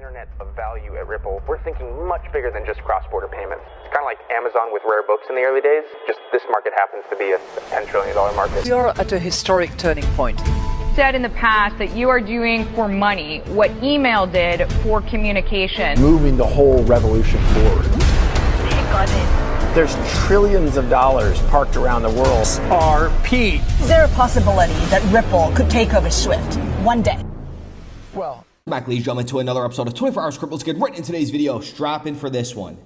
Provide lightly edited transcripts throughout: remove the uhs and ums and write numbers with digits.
internet of value at Ripple, we're thinking much bigger than just cross-border payments. It's kind of like Amazon with rare books in the early days, just this market happens to be a $10 trillion market. We are at a historic turning point. Said in the past that you are doing for money what email did for communication. Moving the whole revolution forward. Take on it. There's trillions of dollars parked around the world. XRP. Is there a possibility that Ripple could take over SWIFT one day? Well, back, ladies and gentlemen, to another episode of 24 Hours Crypto. Let's get right in today's video. Strap in for this one,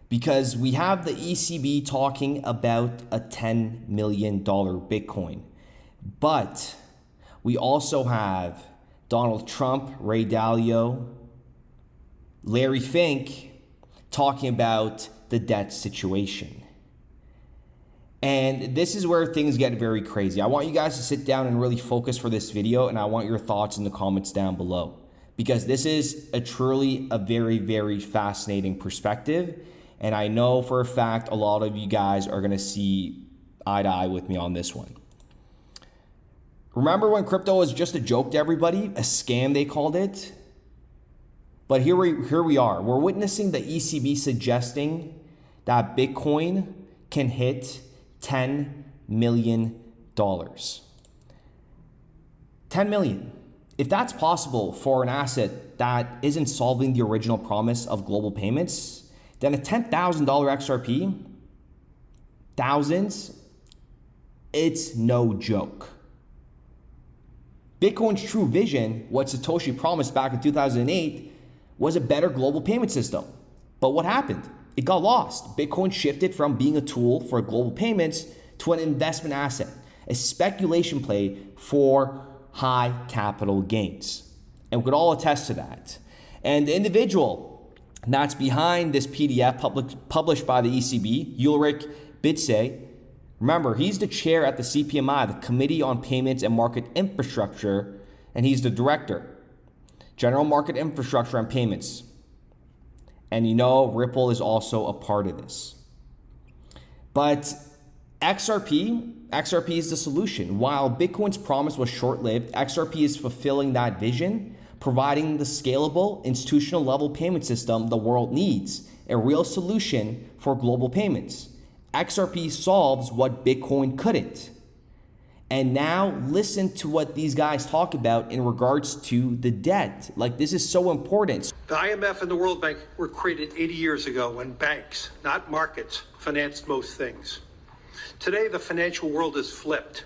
because we have the ECB talking about a $10 million Bitcoin, but we also have Donald Trump, Ray Dalio, Larry Fink talking about the debt situation. And this is where things get very crazy. I want you guys to sit down and really focus for this video, and I want your thoughts in the comments down below, because this is truly a very, very fascinating perspective. And I know for a fact a lot of you guys are gonna see eye to eye with me on this one. Remember when crypto was just a joke to everybody, a scam they called it? But here we are. We're witnessing the ECB suggesting that Bitcoin can hit $10 million. 10 million. If that's possible for an asset that isn't solving the original promise of global payments, then a $10,000 XRP, thousands, it's no joke. Bitcoin's true vision, what Satoshi promised back in 2008, was a better global payment system. But what happened? It got lost. Bitcoin shifted from being a tool for global payments to an investment asset, a speculation play for high capital gains. And we could all attest to that. And the individual that's behind this PDF published by the ECB, Youre, remember, he's the chair at the CPMI, the Committee on Payments and Market Infrastructure, and he's the director, General Market Infrastructure and Payments. And you know, Ripple is also a part of this. But XRP is the solution. While Bitcoin's promise was short-lived, XRP is fulfilling that vision, providing the scalable, institutional level payment system the world needs, a real solution for global payments. XRP solves what Bitcoin couldn't. And now listen to what these guys talk about in regards to the debt. Like, this is so important. The IMF and the World Bank were created 80 years ago when banks, not markets, financed most things. Today, the financial world is flipped.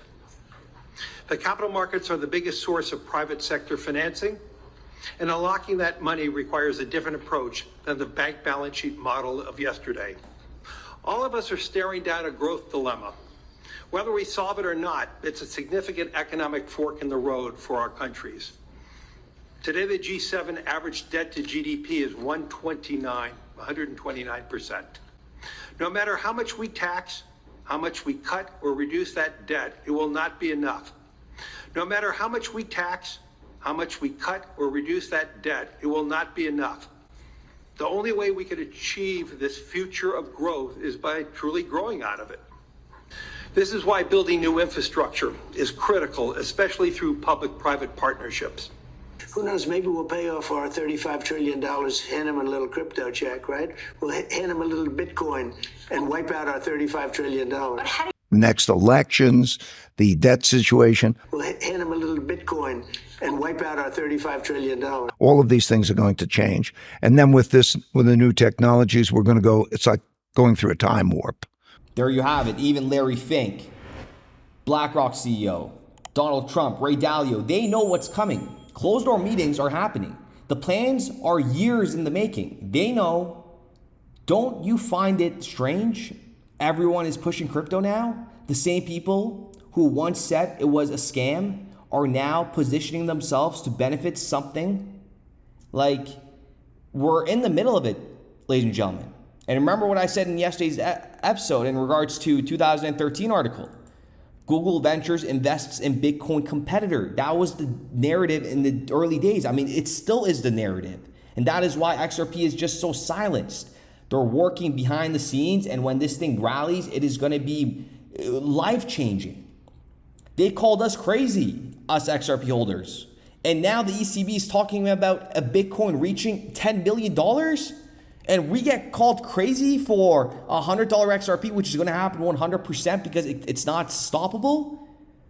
The capital markets are the biggest source of private sector financing, and unlocking that money requires a different approach than the bank balance sheet model of yesterday. All of us are staring down a growth dilemma. Whether we solve it or not, it's a significant economic fork in the road for our countries. Today, the G7 average debt to GDP is 129%. No matter how much we tax, how much we cut or reduce that debt, it will not be enough. No matter how much we tax, how much we cut or reduce that debt, it will not be enough. The only way we can achieve this future of growth is by truly growing out of it. This is why building new infrastructure is critical, especially through public-private partnerships. Who knows, maybe we'll pay off our $35 trillion, hand them a little crypto check, right? We'll hand them a little Bitcoin and wipe out our $35 trillion. Next elections, the debt situation. We'll hand them a little Bitcoin and wipe out our $35 trillion. All of these things are going to change. And then with the new technologies, we're going to go, it's like going through a time warp. There you have it. Even Larry Fink, BlackRock CEO, Donald Trump, Ray Dalio, they know what's coming. Closed door meetings are happening. The plans are years in the making. They know. Don't you find it strange? Everyone is pushing crypto now. The same people who once said it was a scam are now positioning themselves to benefit something. Like, we're in the middle of it, ladies and gentlemen. And remember what I said in yesterday's episode in regards to 2013 article. Google Ventures invests in Bitcoin competitor. That was the narrative in the early days. I mean, it still is the narrative. And that is why XRP is just so silenced. They're working behind the scenes, and when this thing rallies, it is going to be life-changing. They called us crazy, us XRP holders. And now the ECB is talking about a Bitcoin reaching $10 billion? And we get called crazy for a $100 XRP, which is going to happen 100% because it's not stoppable?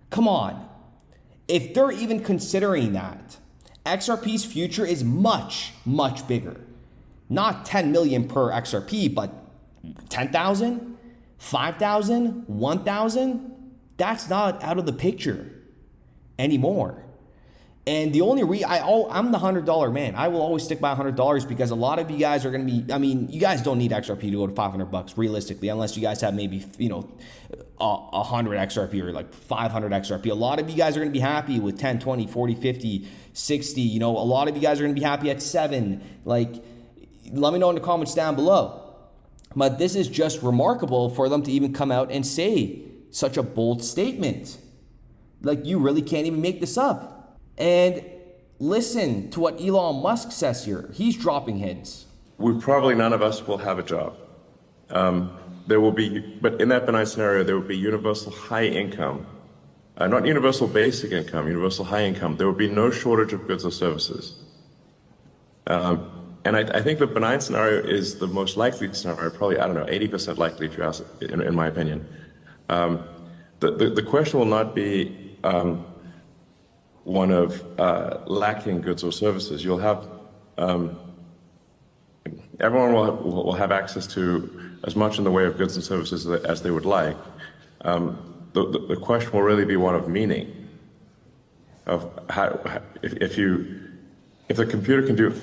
Come on. If they're even considering that, XRP's future is much, much bigger. Not 10 million per XRP, but 10,000, 5,000, 1,000. That's not out of the picture anymore. And the only I'm the $100 man. I will always stick by $100 because a lot of you guys are going to be, I mean, you guys don't need XRP to go to $500 realistically, unless you guys have maybe, 100 XRP or like 500 XRP. A lot of you guys are going to be happy with 10, 20, 40, 50, 60. A lot of you guys are going to be happy at 7. Like, let me know in the comments down below. But this is just remarkable for them to even come out and say such a bold statement. Like, you really can't even make this up. And listen to what Elon Musk says here. He's dropping hints. Probably none of us will have a job. There will be, but in that benign scenario, there will be universal high income, not universal basic income, universal high income. There will be no shortage of goods or services. And I think the benign scenario is the most likely scenario, probably, 80% likely, if you ask, in my opinion. The question will not be one of lacking goods or services. You'll have, everyone will have access to as much in the way of goods and services as they would like. The question will really be one of meaning, of how, if the computer can do,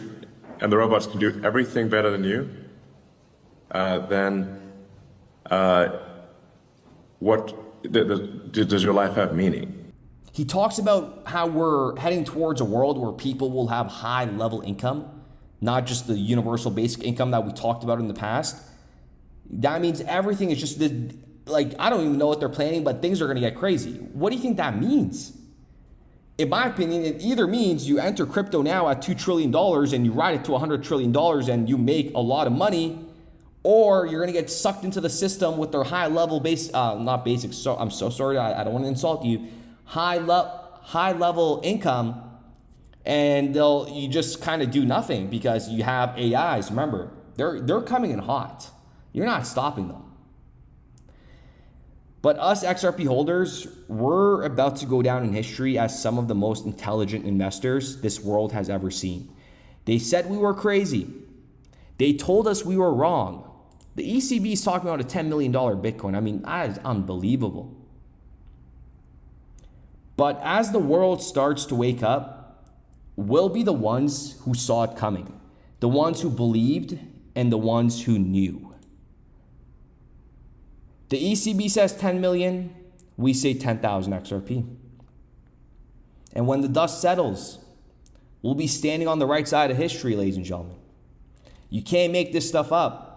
and the robots can do everything better than you, then does your life have meaning? He talks about how we're heading towards a world where people will have high level income, not just the universal basic income that we talked about in the past. That means everything is just, I don't even know what they're planning, but things are going to get crazy. What do you think that means? In my opinion, it either means you enter crypto now at $2 trillion and you ride it to $100 trillion and you make a lot of money, or you're going to get sucked into the system with their high level not basic, so I'm so sorry, I don't want to insult you, high level income, and you just kind of do nothing because you have AIs. Remember, they're coming in hot. You're not stopping them. But us XRP holders, we're about to go down in history as some of the most intelligent investors this world has ever seen. They said we were crazy. They told us we were wrong. The ECB is talking about a $10 million Bitcoin. I mean, that is unbelievable. But as the world starts to wake up, we'll be the ones who saw it coming, the ones who believed and the ones who knew. The ECB says 10 million, we say 10,000 XRP. And when the dust settles, we'll be standing on the right side of history, ladies and gentlemen. You can't make this stuff up.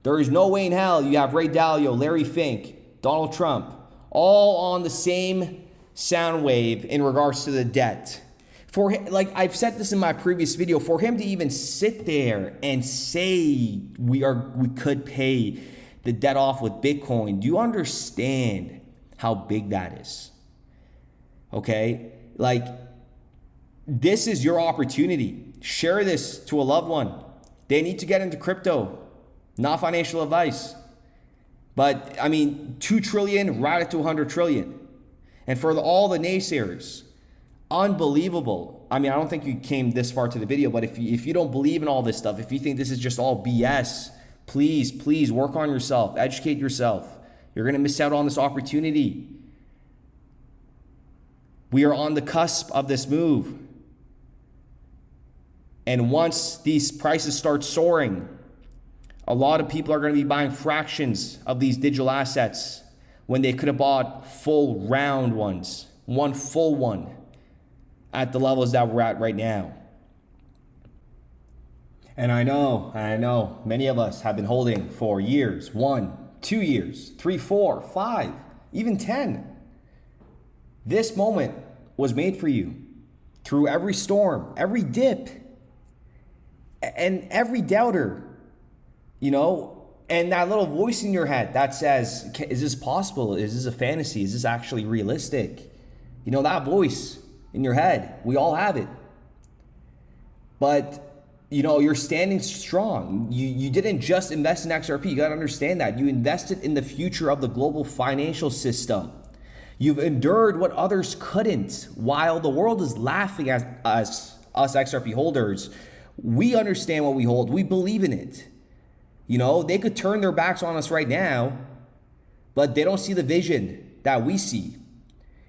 There is no way in hell you have Ray Dalio, Larry Fink, Donald Trump, all on the same sound wave in regards to the debt. For him, like I've said this in my previous video, for him to even sit there and say we could pay the debt off with Bitcoin, do you understand how big that is? Okay, like this is your opportunity. Share this to a loved one. They need to get into crypto. Not financial advice. But I mean, 2 trillion, right it to 100 trillion. And for all the naysayers, unbelievable. I mean, I don't think you came this far to the video, but if you don't believe in all this stuff, if you think this is just all BS, please work on yourself, educate yourself. You're going to miss out on this opportunity. We are on the cusp of this move. And once these prices start soaring, a lot of people are going to be buying fractions of these digital assets when they could have bought full round ones, one full one at the levels that we're at right now. And I know, many of us have been holding for years, 1, 2 years, 3, 4, 5, even 10. This moment was made for you through every storm, every dip, and every doubter, and that little voice in your head that says, is this possible? Is this a fantasy? Is this actually realistic? That voice, in your head. We all have it. But, you know, you're standing strong. You didn't just invest in XRP. You got to understand that. You invested in the future of the global financial system. You've endured what others couldn't. While the world is laughing at us XRP holders, we understand what we hold. We believe in it. You know, they could turn their backs on us right now, but they don't see the vision that we see.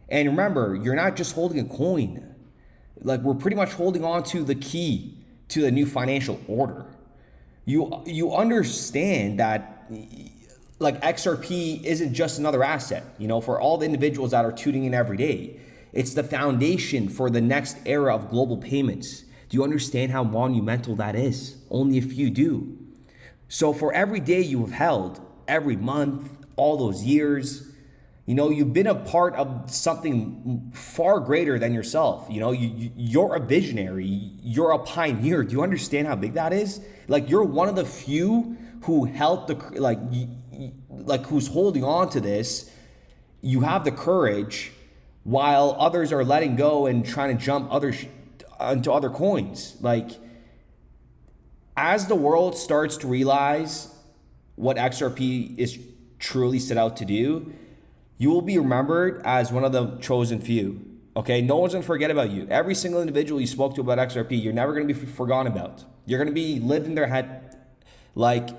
And remember, you're not just holding a coin. Like, we're pretty much holding on to the key to the new financial order. You understand that, like, XRP isn't just another asset, you know, for all the individuals that are tuning in every day. It's the foundation for the next era of global payments. Do you understand how monumental that is? Only a few do. So for every day you have held, every month, all those years, you know, you've been a part of something far greater than yourself. You know, you're a visionary, you're a pioneer. Do you understand how big that is? Like, you're one of the few who helped who's holding on to this. You have the courage while others are letting go and trying to jump onto other coins. Like, as the world starts to realize what XRP is truly set out to do, you will be remembered as one of the chosen few. Okay, no one's gonna forget about you. Every single individual you spoke to about XRP, you're never gonna be forgotten about. You're gonna be lived in their head like,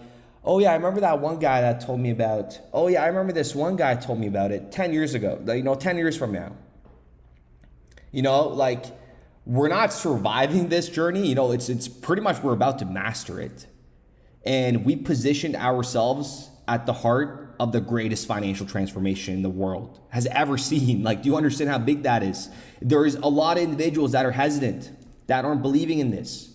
oh yeah, I remember that one guy that told me about, oh yeah, I remember this one guy told me about it 10 years ago, you know, 10 years from now. You know, like, we're not surviving this journey. You know, it's pretty much we're about to master it. And we positioned ourselves at the heart of the greatest financial transformation the world has ever seen. Like, do you understand how big that is? There is a lot of individuals that are hesitant, that aren't believing in this.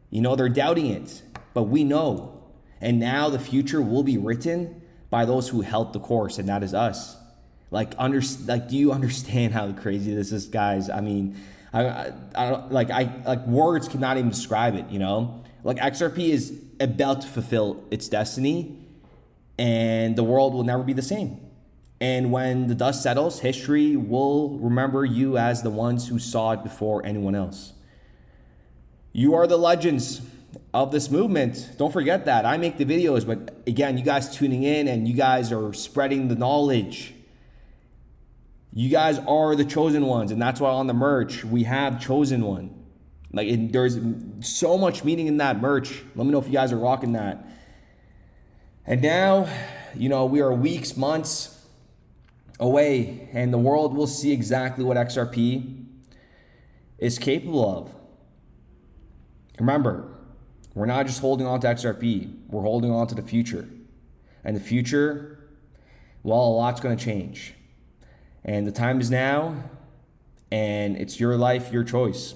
You know, they're doubting it, but we know. And now the future will be written by those who held the course, and that is us. Like, do you understand how crazy this is, guys? I mean, words cannot even describe it, you know? Like, XRP is about to fulfill its destiny, and the world will never be the same. And when the dust settles, history will remember you as the ones who saw it before anyone else. You are the legends of this movement. Don't forget that. I make the videos, but again, you guys tuning in and you guys are spreading the knowledge. You guys are the chosen ones, and that's why on the merch we have chosen one. Like, there's so much meaning in that merch. Let me know if you guys are rocking that. And now, you know, we are weeks, months away, and the world will see exactly what XRP is capable of. Remember, we're not just holding on to XRP, we're holding on to the future. And the future, well, a lot's going to change. And the time is now, and it's your life, your choice.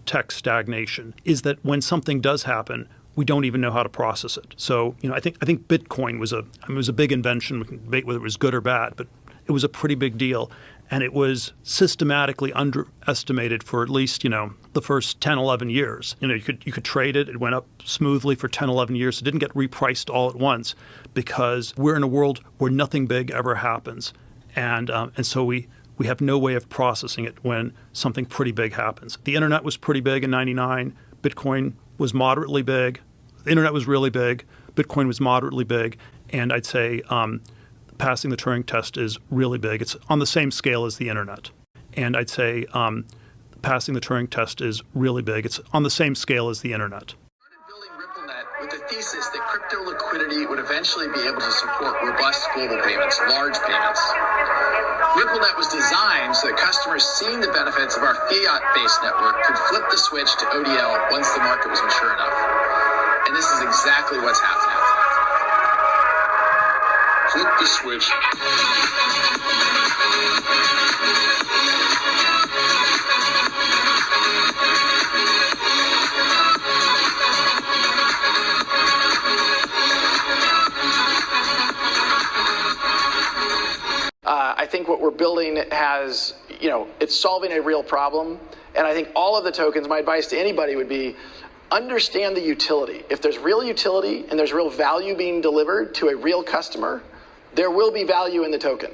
Tech stagnation is that when something does happen, we don't even know how to process it. So, you know, I think Bitcoin was a big invention. We can debate whether it was good or bad, but it was a pretty big deal. And it was systematically underestimated for at least, you know, the first 10, 11 years. You know, you could trade it. It went up smoothly for 10, 11 years. It didn't get repriced all at once because we're in a world where nothing big ever happens. And so we have no way of processing it when something pretty big happens. The internet was pretty big in '99. Bitcoin was moderately big. The internet was really big. Bitcoin was moderately big. And I'd say passing the Turing test is really big. It's on the same scale as the internet. And I'd say passing the Turing test is really big. It's on the same scale as the internet. Building RippleNet with the thesis that crypto liquidity would eventually be able to support robust global payments, large payments. RippleNet was designed so that customers seeing the benefits of our fiat-based network could flip the switch to ODL once the market was mature enough. And this is exactly what's happening. Flip the switch. I think what we're building has, you know, it's solving a real problem. And I think all of the tokens, my advice to anybody would be, understand the utility. If there's real utility and there's real value being delivered to a real customer, there will be value in the token.